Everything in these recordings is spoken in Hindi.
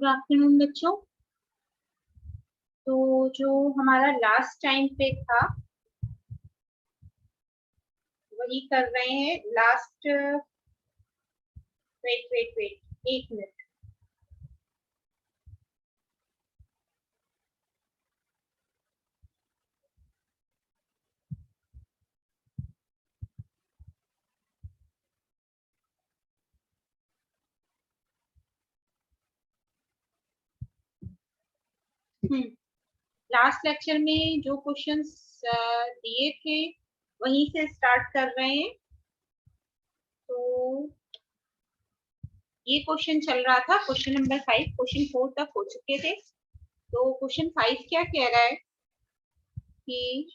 गुड आफ्टरनून बच्चों। तो जो हमारा लास्ट टाइम पे था वही कर रहे हैं। लास्ट वेट वेट वेट एक मिनट। लास्ट लेक्चर में जो क्वेश्चंस दिए थे वहीं से स्टार्ट कर रहे हैं। तो ये क्वेश्चन चल रहा था, क्वेश्चन नंबर 5। क्वेश्चन 4 तक हो चुके थे। तो क्वेश्चन 5 क्या कह रहा है कि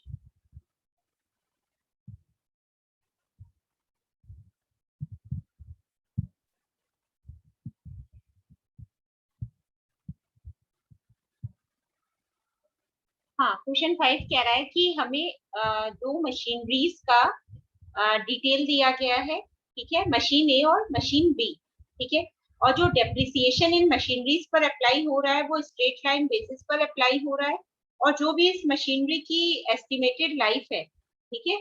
हाँ, क्वेश्चन 5 कह रहा है कि हमें दो मशीनरीज का डिटेल दिया गया है। ठीक है, मशीन ए और मशीन बी। ठीक है, और जो डेप्रिसिएशन इन मशीनरीज पर अप्लाई हो रहा है वो स्ट्रेट लाइन बेसिस पर अप्लाई हो रहा है। और जो भी इस मशीनरी की एस्टिमेटेड लाइफ है, ठीक है,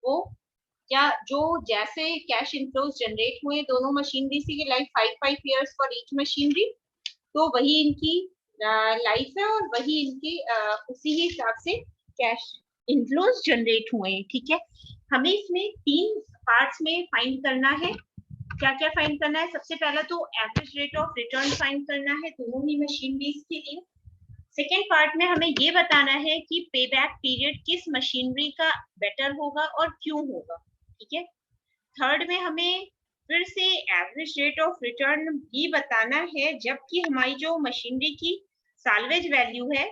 वो या जो जैसे कैश इनफ्लोज जनरेट हुए दोनों मशीनरी की life 5 years for each machinery, तो वही इनकी लाइफ है और वही इनकी उसी ही हिसाब से कैश इनफ्लोज जनरेट हुए हैं। ठीक है, हमें इसमें 3 पार्ट्स में फाइंड करना है। क्या क्या फाइंड करना है? सबसे पहला तो average rate of return find करना है दोनों ही मशीनरीज के लिए। सेकेंड पार्ट में हमें ये बताना है कि पे बैक पीरियड किस मशीनरी का बेटर होगा और क्यों होगा। ठीक है, थर्ड में हमें फिर से एवरेज रेट ऑफ रिटर्न भी बताना है जबकि हमारी जो मशीनरी की साल्वेज वैल्यू है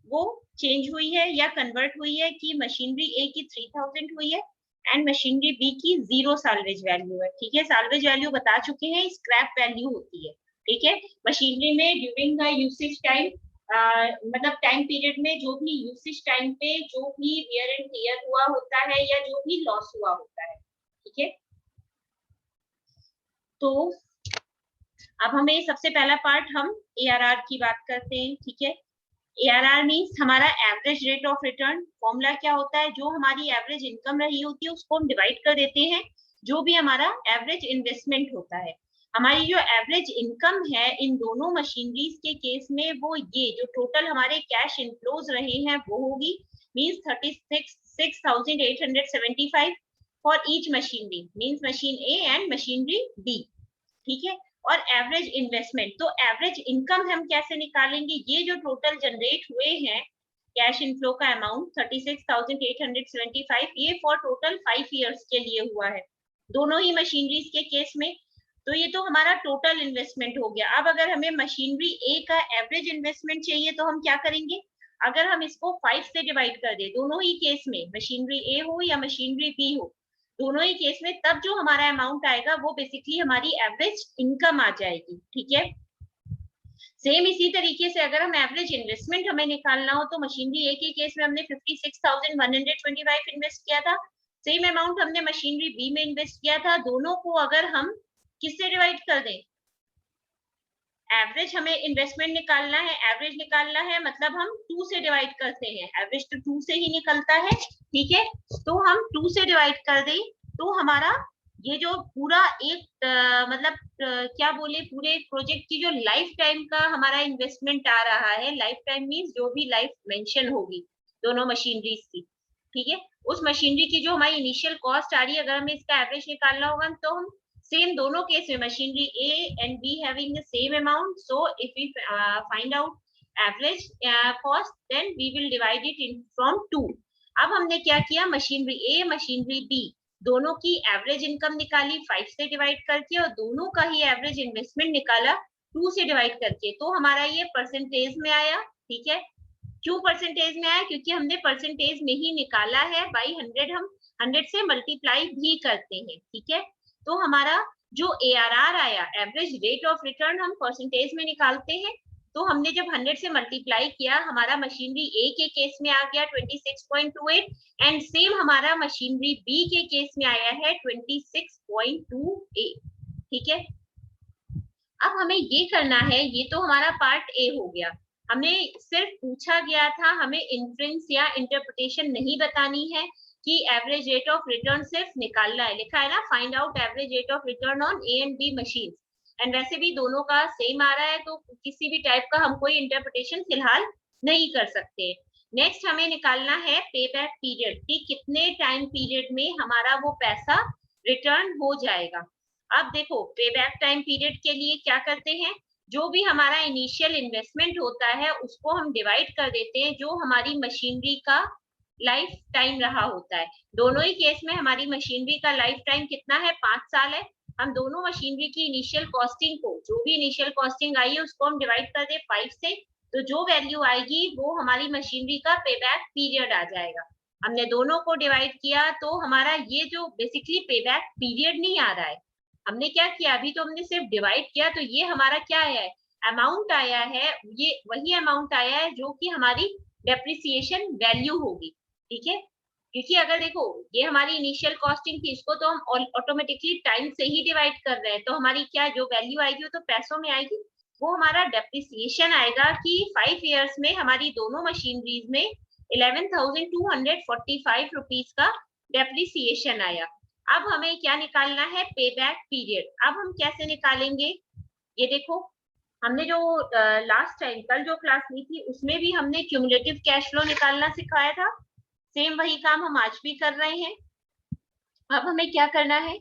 वो चेंज हुई है या कन्वर्ट हुई है, कि मशीनरी ए की 3000 हुई है एंड मशीनरी बी की 0 साल्वेज वैल्यू है। ठीक है, साल्वेज वैल्यू बता चुके हैं, स्क्रैप वैल्यू होती है। ठीक है, मशीनरी में ड्यूरिंग द यूसेज टाइम, मतलब टाइम पीरियड में जो भी यूसेज टाइम पे जो भी वियर एंड टियर हुआ होता है या जो भी लॉस हुआ होता है। ठीक है, तो अब हमें सबसे पहला पार्ट हम ARR की बात करते हैं। ठीक है, ARR मीन्स हमारा average rate of return. Formula क्या होता है? जो हमारी एवरेज इनकम रही होती है उसको हम डिवाइड कर देते हैं जो भी हमारा एवरेज इन्वेस्टमेंट होता है। हमारी जो एवरेज इनकम है इन दोनों मशीनरीज के केस में वो ये जो टोटल हमारे कैश इनफ्लोज रहे हैं वो होगी, means 36,875 for each machinery, means machine A and machinery B. ठीक है, और एवरेज इन्वेस्टमेंट, तो एवरेज इनकम हम कैसे निकालेंगे? ये जो टोटल जनरेट हुए हैं कैश इनफ्लो का अमाउंट 36,875, ये फॉर टोटल 5 ईयर्स के लिए हुआ है दोनों ही मशीनरीज के केस में। तो ये तो हमारा टोटल इन्वेस्टमेंट हो गया। अब अगर हमें मशीनरी ए का एवरेज इन्वेस्टमेंट चाहिए तो हम क्या करेंगे? अगर हम इसको 5 से डिवाइड कर दे दोनों ही केस में, मशीनरी ए हो या मशीनरी बी हो, दोनों ही केस में, तब जो हमारा अमाउंट आएगा वो बेसिकली हमारी एवरेज इनकम आ जाएगी। ठीक है, सेम इसी तरीके से अगर हम एवरेज इन्वेस्टमेंट हमें निकालना हो तो मशीनरी ए के केस में हमने 56,125 इन्वेस्ट किया था, सेम अमाउंट हमने मशीनरी बी में इन्वेस्ट किया था। दोनों को अगर हम किससे डिवाइड कर दें? एवरेज हमें इन्वेस्टमेंट निकालना है, एवरेज निकालना है मतलब हम 2 से डिवाइड करते हैं, एवरेज तो 2 से ही निकलता है। ठीक है, तो हम 2 से डिवाइड कर दें तो हमारा ये जो पूरा एक मतलब क्या बोले, पूरे प्रोजेक्ट की जो लाइफ टाइम का हमारा इन्वेस्टमेंट आ रहा है, लाइफ टाइम मीन्स जो भी लाइफ मेंशन होगी दोनों मशीनरीज की। ठीक है, उस मशीनरी की जो हमारी इनिशियल कॉस्ट आ रही है, अगर हमें इसका एवरेज निकालना होगा तो हम सेम दोनों केस में machinery A and B having the same amount, so if we find out average cost then we will divide it in from 2। अब हमने क्या किया? मशीनरी ए मशीनरी बी दोनों की एवरेज इनकम निकाली 5 से डिवाइड करके और दोनों का ही एवरेज इन्वेस्टमेंट निकाला 2 से डिवाइड करके, तो हमारा ये परसेंटेज में आया। ठीक है, क्यों परसेंटेज में आया? क्योंकि हमने परसेंटेज में ही निकाला है, बाई 100 हम 100 से मल्टीप्लाई भी करते हैं। ठीक है, तो हमारा जो ARR आया, एवरेज रेट ऑफ रिटर्न, हम परसेंटेज में निकालते हैं, तो हमने जब 100 से मल्टीप्लाई किया हमारा मशीनरी ए के केस में आ गया 26.28 एंड सेम हमारा मशीनरी बी के केस में आया है 26.28। ठीक है, अब हमें ये करना है, ये तो हमारा पार्ट ए हो गया। हमें सिर्फ पूछा गया था, हमें इन्फ्रेंस या इंटरप्रिटेशन नहीं बतानी है कि एवरेज रेट ऑफ रिटर्न सिर्फ निकालना है। लिखा है ना, find out average rate of return on A and B machine. And वैसे भी दोनों का सेम आ रहा है, तो किसी भी टाइप का हम कोई इंटरप्रिटेशन फिलहाल नहीं कर सकते। नेक्स्ट हमें निकालना है पे बैक पीरियड, कि कितने टाइम पीरियड में हमारा वो पैसा रिटर्न हो जाएगा। अब देखो, पे बैक टाइम पीरियड के लिए क्या करते हैं, जो भी हमारा इनिशियल इन्वेस्टमेंट होता है उसको हम डिवाइड कर देते हैं जो हमारी मशीनरी का लाइफ टाइम रहा होता है। दोनों ही केस में हमारी मशीनरी का लाइफ टाइम कितना है, 5 साल है। हम दोनों मशीनरी की इनिशियल कॉस्टिंग को, जो भी इनिशियल कॉस्टिंग आई है उसको हम डिवाइड कर दे 5 से, तो जो वैल्यू आएगी वो हमारी मशीनरी का पे बैक पीरियड आ जाएगा। हमने दोनों को डिवाइड किया तो हमारा ये जो बेसिकली पे बैक पीरियड नहीं आ रहा है, हमने क्या किया, अभी तो हमने सिर्फ डिवाइड किया, तो ये हमारा क्या है, अमाउंट आया है। ये वही अमाउंट आया है जो कि हमारी डेप्रिसिएशन वैल्यू होगी, ठीक है। क्योंकि अगर देखो, ये हमारी इनिशियल कॉस्टिंग थी, इसको तो हम ऑटोमेटिकली टाइम से ही डिवाइड कर रहे हैं, तो हमारी क्या जो वैल्यू आएगी वो तो पैसों में आएगी, वो हमारा डेप्रिसिएशन आएगा कि 5 इयर्स में हमारी दोनों मशीनरीज में 11,245 रुपीज का डेप्रिसिएशन आया। अब हमें क्या निकालना है, पे बैक पीरियड। अब हम कैसे निकालेंगे, ये देखो, हमने जो लास्ट टाइम कल जो क्लास ली थी उसमें भी हमने क्यूमुलेटिव कैश फ्लो निकालना सिखाया था, सेम वही काम हम आज भी कर रहे हैं। अब हमें क्या करना है,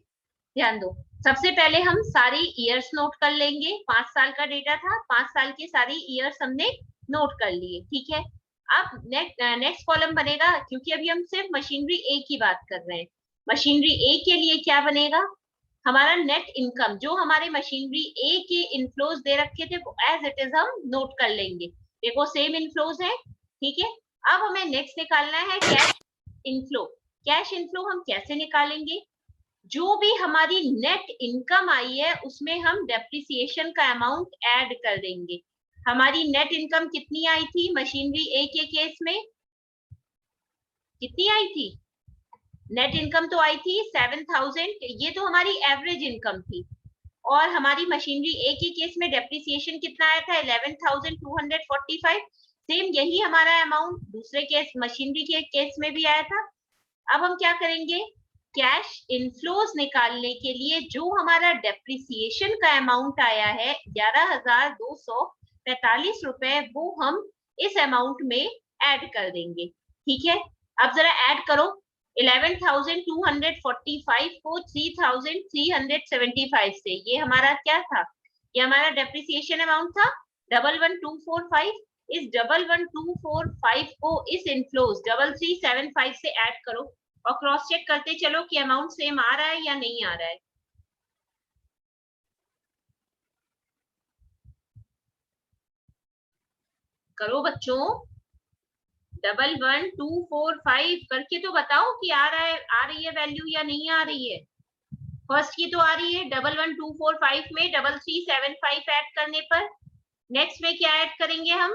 ध्यान दो। सबसे पहले हम सारी ईयर्स नोट कर लेंगे, 5 साल का डेटा था, 5 साल की सारी ईयर्स हमने नोट कर लिए, ठीक है। अब नेक्स्ट कॉलम बनेगा, क्योंकि अभी हम सिर्फ मशीनरी ए की बात कर रहे हैं। मशीनरी ए के लिए क्या बनेगा, हमारा नेट इनकम, जो हमारे मशीनरी ए के इनफ्लोज दे रखे थे वो एज इट इज हम नोट कर लेंगे। देखो सेम इनफ्लोज है, ठीक है। अब हमें नेक्स्ट निकालना है कैश इनफ्लो। कैश इनफ्लो हम कैसे निकालेंगे, जो भी हमारी नेट इनकम आई है उसमें हम डेप्रिसिएशन का अमाउंट ऐड कर देंगे। हमारी नेट इनकम कितनी आई थी मशीनरी ए के केस में, कितनी आई थी, नेट इनकम तो आई थी 7,000, ये तो हमारी एवरेज इनकम थी। और हमारी मशीनरी ए के केस में डेप्रिसिएशन कितना आया था, 11,245। सेम यही हमारा अमाउंट दूसरे केस मशीनरी के केस में भी आया था। अब हम क्या करेंगे, कैश इनफ्लोज निकालने के लिए जो हमारा डेप्रिसिएशन का अमाउंट आया है 11,245 रुपए, वो हम इस अमाउंट में ऐड कर देंगे, ठीक है। अब जरा ऐड करो, 11,245 को 3,375 से, ये हमारा क्या था, ये हमारा डेप्रिसिएशन अमाउंट था 11,1,245। इस 11,1,245 को इस इनफ्लोज 3,375 से ऐड करो और क्रॉस चेक करते चलो कि अमाउंट सेम आ रहा है या नहीं आ रहा है। करो बच्चों, 11,1,245 करके तो बताओ कि आ रहा है, आ रही है वैल्यू या नहीं आ रही है। फर्स्ट की तो आ रही है, 11,1,245 में 3,375 ऐड करने पर नेक्स्ट में क्या ऐड करेंगे हम,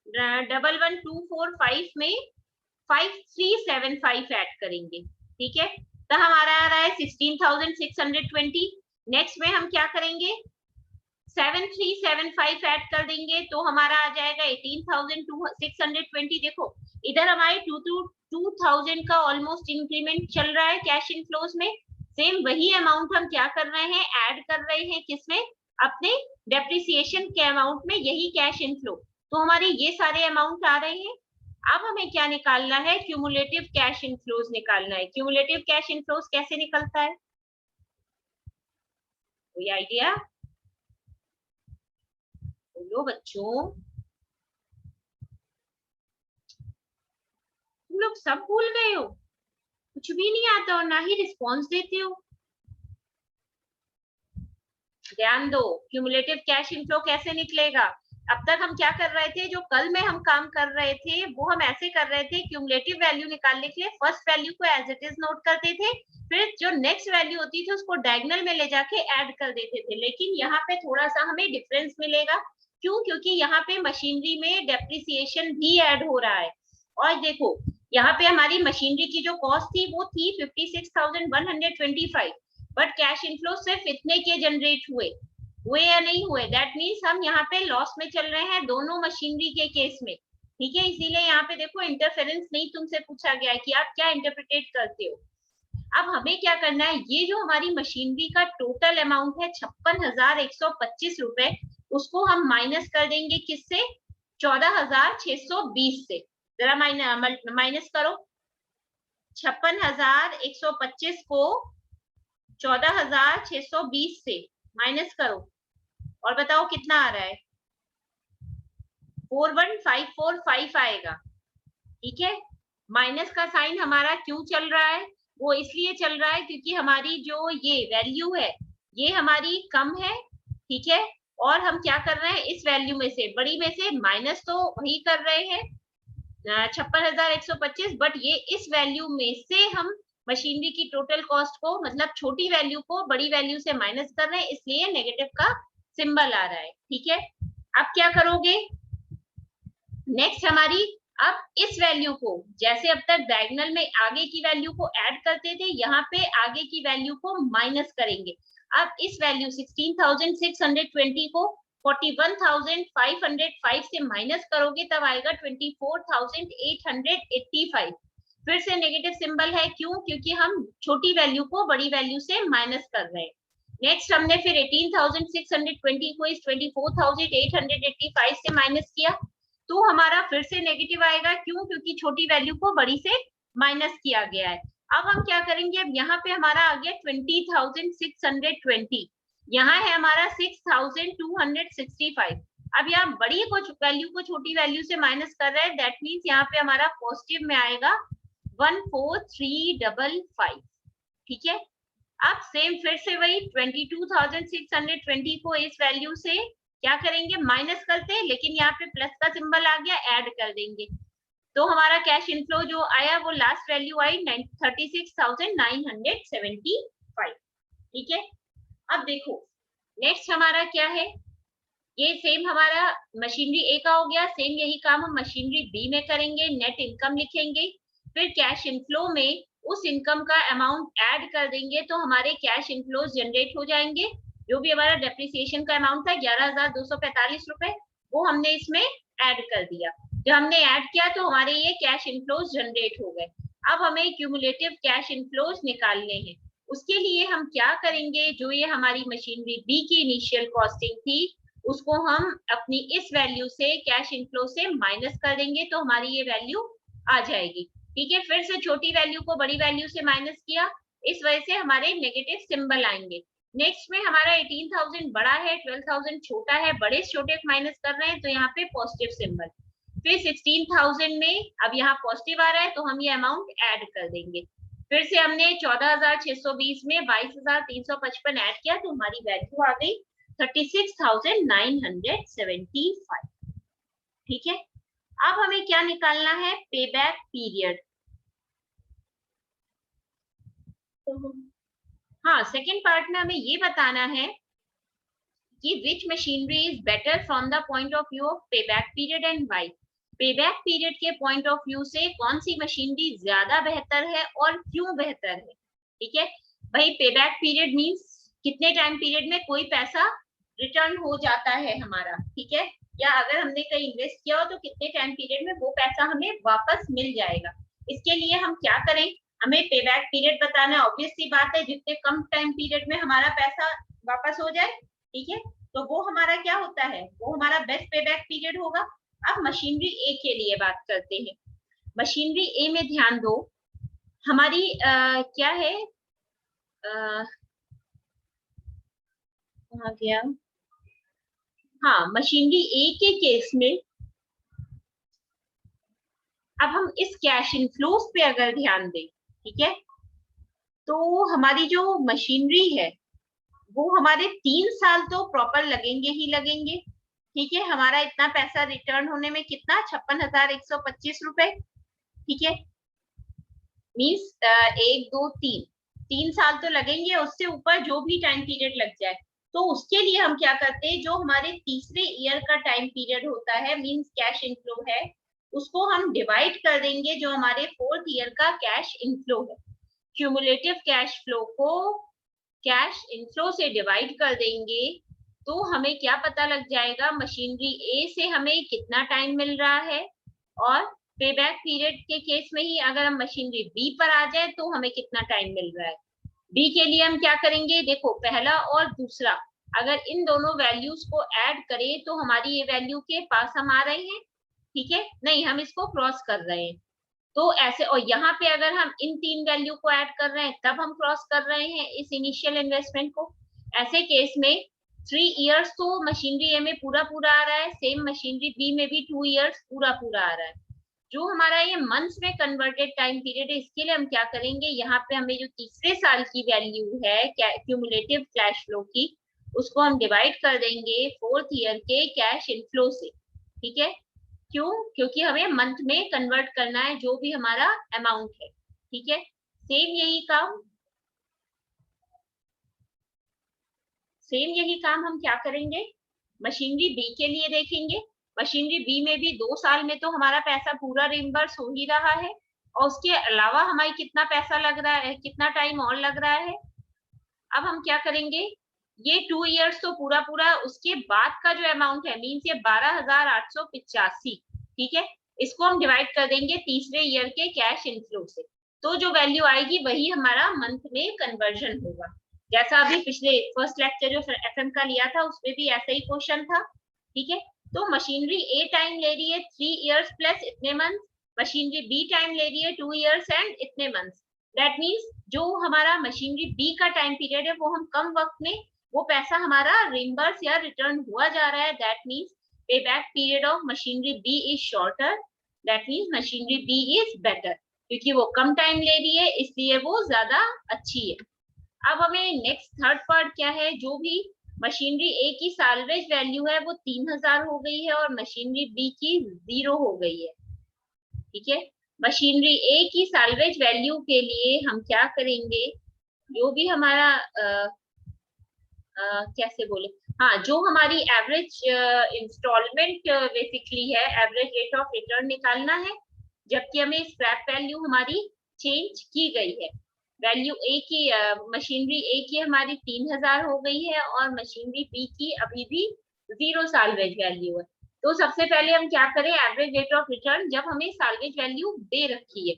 11,1,245 में 5,375 ऐड करेंगे, ठीक है। तो हमारा आ रहा है 16,620। नेक्स्ट में हम क्या करेंगे, 7,375 ऐड कर देंगे तो हमारा आ जाएगा 18,620। देखो इधर हमारे 2,000 का ऑलमोस्ट इंक्रीमेंट चल रहा है कैश इनफ्लोज में। सेम वही अमाउंट हम क्या कर रहे हैं, ऐड कर रहे हैं किसमें, अपने डेप्रिसिएशन के अमाउंट में, यही कैश इनफ्लो। तो हमारे ये सारे अमाउंट आ रहे हैं। अब हमें क्या निकालना है, क्यूमुलेटिव कैश इनफ्लोज निकालना है। क्यूमुलेटिव कैश इनफ्लोज कैसे निकलता है, कोई आइडिया, बोलो बच्चों, तुम लोग सब भूल गए हो, कुछ भी नहीं आता और ना ही रिस्पॉन्स देते हो। ध्यान दो, क्यूमुलेटिव कैश इनफ्लो कैसे निकलेगा। अब तक हम क्या कर रहे थे, जो कल में हम काम कर रहे थे वो हम ऐसे कर रहे थे, क्यूमुलेटिव वैल्यू निकालने के लिए फर्स्ट वैल्यू को एज इट इज नोट करते थे, फिर जो नेक्स्ट वैल्यू होती थी उसको डायगोनल में ले जाके ऐड कर देते थे। लेकिन यहाँ पे थोड़ा सा हमें डिफरेंस मिलेगा, क्यों, क्योंकि यहाँ पे मशीनरी में डेप्रिसिएशन भी ऐड हो रहा है। और देखो यहाँ पे हमारी मशीनरी की जो कॉस्ट थी वो थी 56,125, बट कैश इनफ्लो सिर्फ इतने के जनरेट हुए, हुए या नहीं हुए, दैट मीन्स हम यहाँ पे लॉस में चल रहे हैं दोनों मशीनरी के केस में, ठीक है। इसीलिए यहाँ पे देखो इंटरफेरेंस नहीं तुमसे पूछा गया है कि आप क्या इंटरप्रिटेट करते हो। अब हमें क्या करना है, ये जो हमारी मशीनरी का टोटल अमाउंट है 56,125 रुपए, उसको हम माइनस कर देंगे किससे, 14,620 से। जरा माइनस करो, 56,125 को 14,620 से माइनस करो और बताओ कितना आ रहा है, 41,545 आएगा, ठीक है। माइनस का साइन हमारा क्यों चल रहा है, वो इसलिए चल रहा है क्योंकि हमारी जो ये वैल्यू है ये हमारी कम है, ठीक है। और हम क्या कर रहे हैं, इस वैल्यू में से बड़ी में से माइनस तो वही कर रहे हैं 56,125, बट ये इस वैल्यू में से हम मशीनरी की टोटल कॉस्ट को, मतलब छोटी वैल्यू को बड़ी वैल्यू से माइनस कर रहे हैं, इसलिए नेगेटिव का सिंबल आ रहा है, ठीक है। अब क्या करोगे, नेक्स्ट हमारी, अब इस वैल्यू को जैसे अब तक डायगोनल में आगे की वैल्यू को ऐड करते थे, यहाँ पे आगे की वैल्यू को माइनस करेंगे। अब इस वैल्यू 16,620 को 41,505 से माइनस करोगे तब आएगा 24,885। फिर से नेगेटिव सिंबल है, क्यों, क्योंकि हम छोटी वैल्यू को बड़ी वैल्यू से माइनस कर रहे हैं। नेक्स्ट हमने फिर 18,620 को इस 24,885 से माइनस किया, तो हमारा फिर से नेगेटिव आएगा, क्यों, क्योंकि छोटी वैल्यू को बड़ी से माइनस किया गया है। अब हम क्या करेंगे, अब यहाँ पे हमारा आ गया 20,620, यहाँ है हमारा 6,265। अब यहाँ बड़ी को वैल्यू को छोटी वैल्यू से माइनस कर रहे हैं, दैट मीन्स यहाँ पे हमारा पॉजिटिव में आएगा 14,355, ठीक है। अब सेम फिर से वही 22,620 को इस वैल्यू से क्या करेंगे, माइनस करते, लेकिन यहाँ पे प्लस का सिंबल आ गया, ऐड कर देंगे, तो हमारा कैश इनफ्लो जो आया वो लास्ट वैल्यू आई 36,975, ठीक है। अब देखो नेक्स्ट हमारा क्या है, ये सेम हमारा मशीनरी ए का हो गया, सेम यही काम हम मशीनरी बी में करेंगे, नेट इनकम लिखेंगे, फिर कैश इनफ्लो में उस इनकम का अमाउंट ऐड कर देंगे, तो हमारे कैश इनफ्लोज जनरेट हो जाएंगे। जो भी हमारा डेप्रिसिएशन का अमाउंट था 11,245 रुपए, वो हमने इसमें ऐड कर दिया। जब हमने ऐड किया तो हमारे ये कैश इनफ्लोज जनरेट हो गए। अब हमें क्यूमुलेटिव कैश इनफ्लोज निकालने हैं, उसके लिए हम क्या करेंगे, जो ये हमारी मशीनरी बी की इनिशियल कॉस्टिंग थी उसको हम अपनी इस वैल्यू से कैश इनफ्लो से माइनस कर देंगे, तो हमारी ये वैल्यू आ जाएगी, ठीक है। फिर से छोटी वैल्यू को बड़ी वैल्यू से माइनस किया, इस वजह से हमारे नेगेटिव सिंबल आएंगे। नेक्स्ट में हमारा 18,000 बड़ा है, 12,000 छोटा है, बड़े से छोटे माइनस कर रहे हैं तो यहाँ पे पॉजिटिव सिंबल। फिर 16,000 में अब यहाँ पॉजिटिव आ रहा है तो हम ये अमाउंट ऐड कर देंगे। फिर से हमने 14,620 में 22,355 ऐड किया तो हमारी वैल्यू आ गई 36,975, ठीक है। अब हमें क्या निकालना है, पेबैक पीरियड। हाँ, सेकेंड पार्ट में हमें ये बताना है कि which machinery is better from the point of view of payback period and why. Payback period के पॉइंट ऑफ व्यू से कौन सी मशीनरी ज्यादा बेहतर है और क्यों बेहतर है, ठीक है। भाई पेबैक पीरियड मींस कितने टाइम पीरियड में कोई पैसा रिटर्न हो जाता है हमारा, ठीक है, या अगर हमने कहीं इन्वेस्ट किया हो तो कितने टाइम पीरियड में वो पैसा हमें वापस मिल जाएगा। इसके लिए हम क्या करें, हमें पेबैक पीरियड बताना है। ऑब्वियस सी बात है, जितने कम टाइम पीरियड में हमारा पैसा वापस हो जाए, ठीक है, तो वो हमारा क्या होता है, वो हमारा बेस्ट पेबैक पीरियड होगा। अब मशीनरी ए के लिए बात करते हैं। मशीनरी ए में ध्यान दो, हमारी क्या है, कहाँ गया, हाँ, मशीनरी ए के केस में अब हम इस कैश इनफ्लोस पे अगर ध्यान दें, ठीक है, तो हमारी जो मशीनरी है वो हमारे 3 साल तो प्रॉपर लगेंगे ही लगेंगे, ठीक है। हमारा इतना पैसा रिटर्न होने में कितना, 56,125 रुपए, ठीक है। मीन्स 1 2 3 साल तो लगेंगे, उससे ऊपर जो भी टाइम पीरियड लग जाए, तो उसके लिए हम क्या करते हैं, जो हमारे तीसरे ईयर का टाइम पीरियड होता है मीन्स कैश इनफ्लो है, उसको हम डिवाइड कर देंगे जो हमारे 4th ईयर का कैश इनफ्लो है। क्यूमुलेटिव कैश फ्लो को कैश इनफ्लो से डिवाइड कर देंगे तो हमें क्या पता लग जाएगा, मशीनरी ए से हमें कितना टाइम मिल रहा है, और पेबैक पीरियड के केस में ही अगर हम मशीनरी बी पर आ जाए तो हमें कितना टाइम मिल रहा है। बी के लिए हम क्या करेंगे, देखो पहला और दूसरा अगर इन दोनों वैल्यूज को ऐड करें तो हमारी ये वैल्यू के पास हम आ रहे हैं, ठीक है, नहीं हम इसको क्रॉस कर रहे हैं। तो ऐसे, और यहाँ पे अगर हम इन तीन वैल्यू को ऐड कर रहे हैं तब हम क्रॉस कर रहे हैं इस इनिशियल इन्वेस्टमेंट को। ऐसे केस में 3 इयर्स तो मशीनरी ए में पूरा पूरा आ रहा है, सेम मशीनरी बी में भी 2 इयर्स पूरा पूरा आ रहा है। जो हमारा ये मंथ्स में कन्वर्टेड टाइम पीरियड है, इसके लिए हम क्या करेंगे, यहाँ पे हमें जो तीसरे साल की वैल्यू है क्यूमुलेटिव कैश फ्लो की, उसको हम डिवाइड कर देंगे 4th ईयर के कैश इनफ्लो से, ठीक है। क्यों, क्योंकि हमें मंथ में कन्वर्ट करना है जो भी हमारा अमाउंट है, ठीक है। सेम यही काम हम क्या करेंगे, मशीनरी बी के लिए देखेंगे। मशीनरी बी में भी 2 साल में तो हमारा पैसा पूरा रिम्बर्स हो ही रहा है, और उसके अलावा हमारी कितना पैसा लग रहा है, कितना टाइम और लग रहा है। अब हम क्या करेंगे, ये 2 इयर्स तो पूरा पूरा, उसके बाद का जो अमाउंट है मीन्स ये 12,885, ठीक है, इसको हम डिवाइड कर देंगे तीसरे ईयर के कैश इनफ्लो से। तो जो वैल्यू आएगी वही हमारा मंथ में कन्वर्जन होगा। जैसा अभी पिछले फर्स्ट लेक्चर जो एफएम का लिया था उसमें भी ऐसा ही क्वेश्चन था, ठीक है। तो मशीनरी ए टाइम ले रही है 3 इयर्स प्लस इतने मंथ, मशीनरी बी टाइम ले रही है 2 इयर्स एंड इतने मंथ। दैट मीन्स जो हमारा मशीनरी बी का टाइम पीरियड है वो हम कम वक्त में वो पैसा हमारा रिम्बर्स या रिटर्न हुआ जा रहा है। That means pay back period of machinery B is shorter, that means machinery B is better, क्योंकि वो कम टाइम ले रही है इसलिए वो ज्यादा अच्छी है। अब हमें नेक्स्ट थर्ड पार्ट क्या है, जो भी मशीनरी ए की साल्वेज वैल्यू है वो 3,000 हो गई है और मशीनरी बी की 0 हो गई है, ठीक है। मशीनरी ए की साल्वेज वैल्यू के लिए हम क्या करेंगे, जो भी हमारा कैसे बोले, हाँ, जो हमारी एवरेज इंस्टॉलमेंट बेसिकली है, एवरेज रेट ऑफ रिटर्न निकालना है, जबकि हमें स्क्रैप वैल्यू हमारी चेंज की गई है। वैल्यू ए की मशीनरी ए की हमारी 3,000 हो गई है और मशीनरी बी की अभी भी 0 साल्वेज वैल्यू है। तो सबसे पहले हम क्या करें, एवरेज रेट ऑफ रिटर्न जब हमें साल्वेज वैल्यू दे रखी है,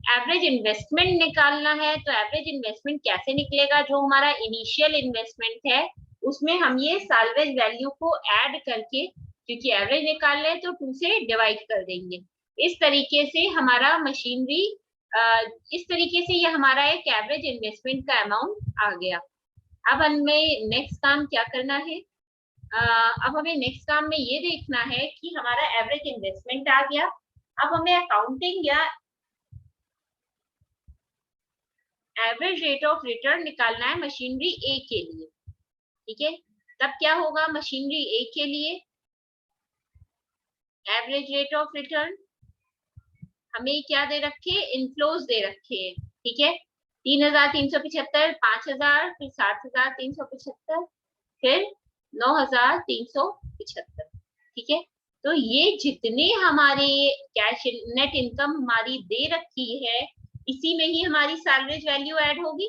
एवरेज इन्वेस्टमेंट निकालना है, तो एवरेज इन्वेस्टमेंट कैसे निकलेगा, जो हमारा इनिशियल इन्वेस्टमेंट है उसमें हम ये साल्वेज वैल्यू को ऐड करके, क्योंकि एवरेज निकाल रहे हैं तो 2 से डिवाइड कर देंगे। इस तरीके से हमारा मशीनरी इस तरीके से ये हमारा एक एवरेज इन्वेस्टमेंट का अमाउंट आ गया। अब हमें नेक्स्ट काम क्या करना है, अब हमें नेक्स्ट काम में ये देखना है कि हमारा एवरेज इन्वेस्टमेंट आ गया। अब हमें अकाउंटिंग या एवरेज रेट ऑफ रिटर्न निकालना है मशीनरी ए के लिए, ठीक है। तब क्या होगा, मशीनरी ए के लिए एवरेज रेट ऑफ रिटर्न हमें क्या दे रखे, इनफ्लोज दे रखे हैं, ठीक है। 3,375, 5,000, फिर 7,375, फिर 9,375, ठीक है। तो ये जितने हमारे कैश नेट इनकम हमारी दे रखी है इसी में ही हमारी साल्वेज वैल्यू ऐड होगी।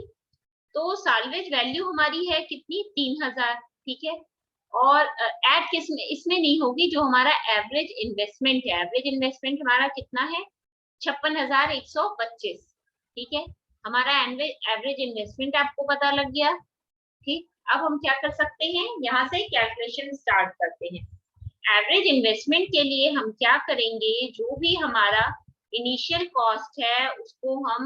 तो साल्वेज वैल्यू हमारी है कितनी, 3,000, ठीक है। और ऐड किस में, इसमें नहीं होगी, जो हमारा एवरेज इन्वेस्टमेंट है, एवरेज इन्वेस्टमेंट हमारा कितना है, 56,125, ठीक है। हमारा एवरेज इन्वेस्टमेंट आपको पता लग गया, ठीक। अब हम क्या कर सकते हैं, यहाँ से कैलकुलेशन स्टार्ट करते हैं। एवरेज इन्वेस्टमेंट के लिए हम क्या करेंगे, जो भी हमारा इनिशियल कॉस्ट है उसको हम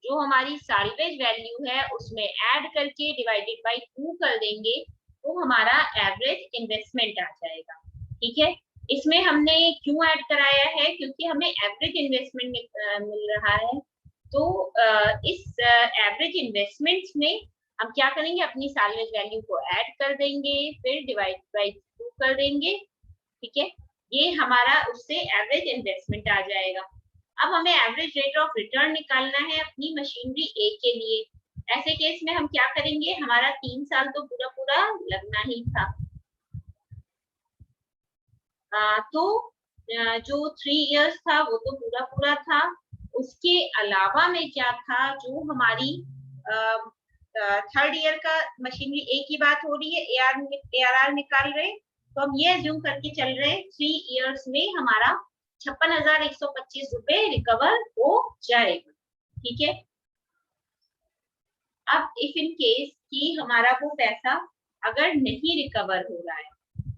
जो हमारी साल्वेज वैल्यू है उसमें ऐड करके डिवाइडेड बाय 2 कर देंगे, तो हमारा एवरेज इन्वेस्टमेंट आ जाएगा, ठीक है। इसमें हमने क्यों ऐड कराया है, क्योंकि हमें एवरेज इन्वेस्टमेंट मिल रहा है। तो इस एवरेज इन्वेस्टमेंट में हम क्या करेंगे, अपनी साल्वेज वैल्यू को ऐड कर देंगे, फिर डिवाइड बाय 2 कर देंगे, ठीक है। ये हमारा उससे एवरेज इन्वेस्टमेंट आ जाएगा। अब हमें एवरेज रेट ऑफ रिटर्न निकालना है अपनी मशीनरी ए के लिए। ऐसे केस में हम क्या करेंगे, हमारा 3 साल तो पूरा पूरा लगना ही था, तो जो 3 इयर्स था वो तो पूरा पूरा था। उसके अलावा में क्या था, जो हमारी थर्ड ईयर का मशीनरी ए की बात हो रही है, ARR निकाल रहे, तो हम ये अज्यूम करके चल रहे हैं 3 इयर्स में हमारा 56,125 रुपए रिकवर हो जाएगा। ठीक है। अब इफ इन केस कि हमारा वो पैसा अगर नहीं रिकवर हो रहा है,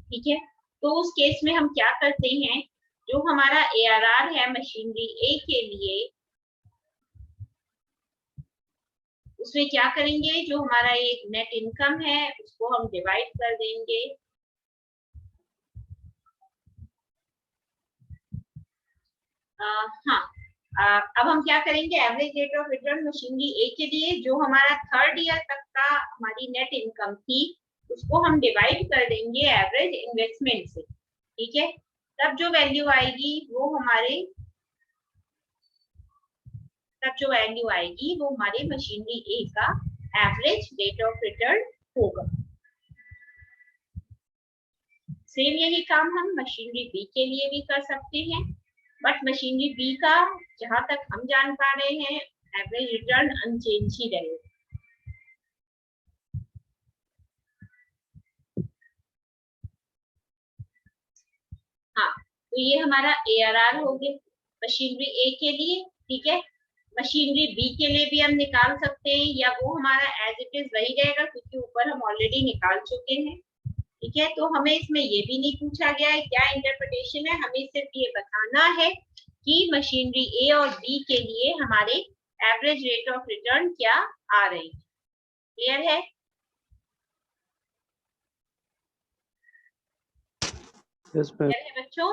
ठीक है, तो उस केस में हम क्या करते हैं, जो हमारा ARR है मशीनरी ए के लिए, उसमें क्या करेंगे, जो हमारा एक नेट इनकम है उसको हम डिवाइड कर देंगे। हाँ, अब हम क्या करेंगे, average rate of return machinery A के लिए जो हमारा थर्ड ईयर तक का हमारी नेट इनकम थी उसको हम डिवाइड कर देंगे एवरेज इन्वेस्टमेंट से। ठीक है। तब जो वैल्यू आएगी वो हमारे मशीनरी ए का एवरेज रेट ऑफ रिटर्न होगा। सेम यही काम हम मशीनरी बी के लिए भी कर सकते हैं, बट मशीनरी बी का जहां तक हम जान पा रहे हैं एवरेज रिटर्न अनचेंज ही रहेगा। हाँ, तो ये हमारा ARR हो गया मशीनरी ए के लिए। ठीक है। मशीनरी बी के लिए भी हम निकाल सकते हैं, या वो हमारा एज इट इज वही रहेगा क्योंकि ऊपर हम ऑलरेडी निकाल चुके हैं। ठीक है। तो हमें इसमें ये भी नहीं पूछा गया है क्या इंटरप्रिटेशन है, हमें सिर्फ ये बताना है कि मशीनरी ए और बी के लिए हमारे एवरेज रेट ऑफ रिटर्न क्या आ रहे हैं। क्लियर है? Yes ma'am. क्लियर है बच्चों?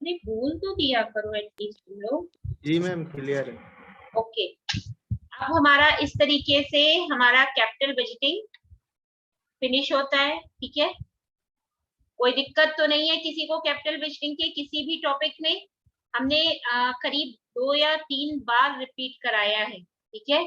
नहीं, भूल तो दिया करो एटलीस्ट तुम लोग। जी मैम, क्लियर है। ओके। अब हमारा इस तरीके से हमारा कैपिटल बजटिंग फिनिश होता है। ठीक है। कोई दिक्कत तो नहीं है किसी को कैपिटल बजटिंग के किसी भी टॉपिक में? हमने करीब 2 या 3 बार रिपीट कराया है। ठीक है।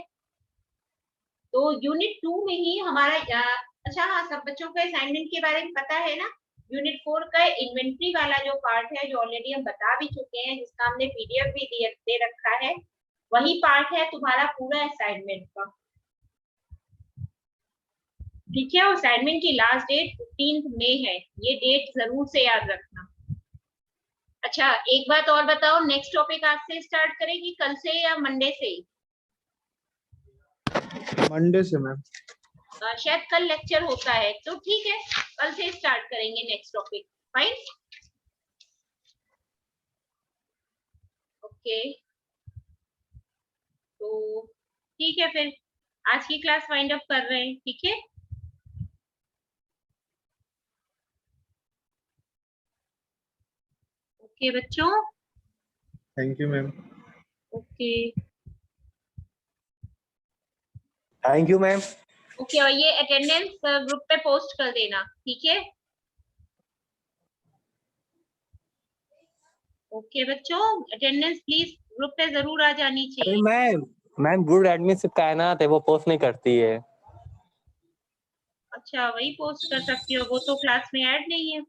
तो यूनिट 2 में ही हमारा अच्छा, हाँ, सब बच्चों को असाइनमेंट के बारे में पता है ना? यूनिट 4 का इन्वेंट्री वाला जो पार्ट है, जो ऑलरेडी हम बता भी चुके हैं, जिसका हमने PDF भी दे रखा है, वही पार्ट है तुम्हारा पूरा असाइनमेंट का। ठीक है। और असाइनमेंट की लास्ट डेट 15 मई है, ये डेट जरूर से याद रखना। अच्छा, एक बात और बताओ, नेक्स्ट टॉपिक आज से स्टार्ट करेगी, कल से या मंडे से? मंडे से मैम। शायद कल लेक्चर होता है, तो ठीक है, कल से स्टार्ट करेंगे नेक्स्ट टॉपिक। फाइन। ओके, तो ठीक है, फिर आज की क्लास वाइंड अप कर रहे हैं। ठीक है। ओके बच्चों। Thank you ma'am. Okay. Thank you ma'am. Okay, और ये अटेंडेंस ग्रुप पे पोस्ट कर देना। ठीक है। ओके बच्चों, अटेंडेंस प्लीज ग्रुप पे जरूर आ जानी अरे चाहिए। मैम गुड एडमिन सिर्फ कायनात है, वो पोस्ट नहीं करती है। अच्छा, वही पोस्ट कर सकती हो, वो तो क्लास में ऐड नहीं है।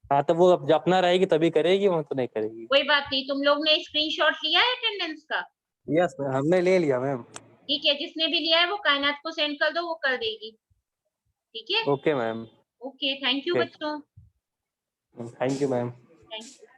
हाँ तो वो अब अपना रहेगी तभी करेगी, वो तो नहीं करेगी। कोई बात नहीं, तुम लोग ने स्क्रीनशॉट लिया है अटेंडेंस का? यस मैम, हमने ले लिया मैम। ठीक है, जिसने भी लिया है वो कायनात को सेंड कर दो, वो कर देगी। ठीक है। Okay ma'am. Okay, thank you बच्चों। Thank you ma'am. Thank you.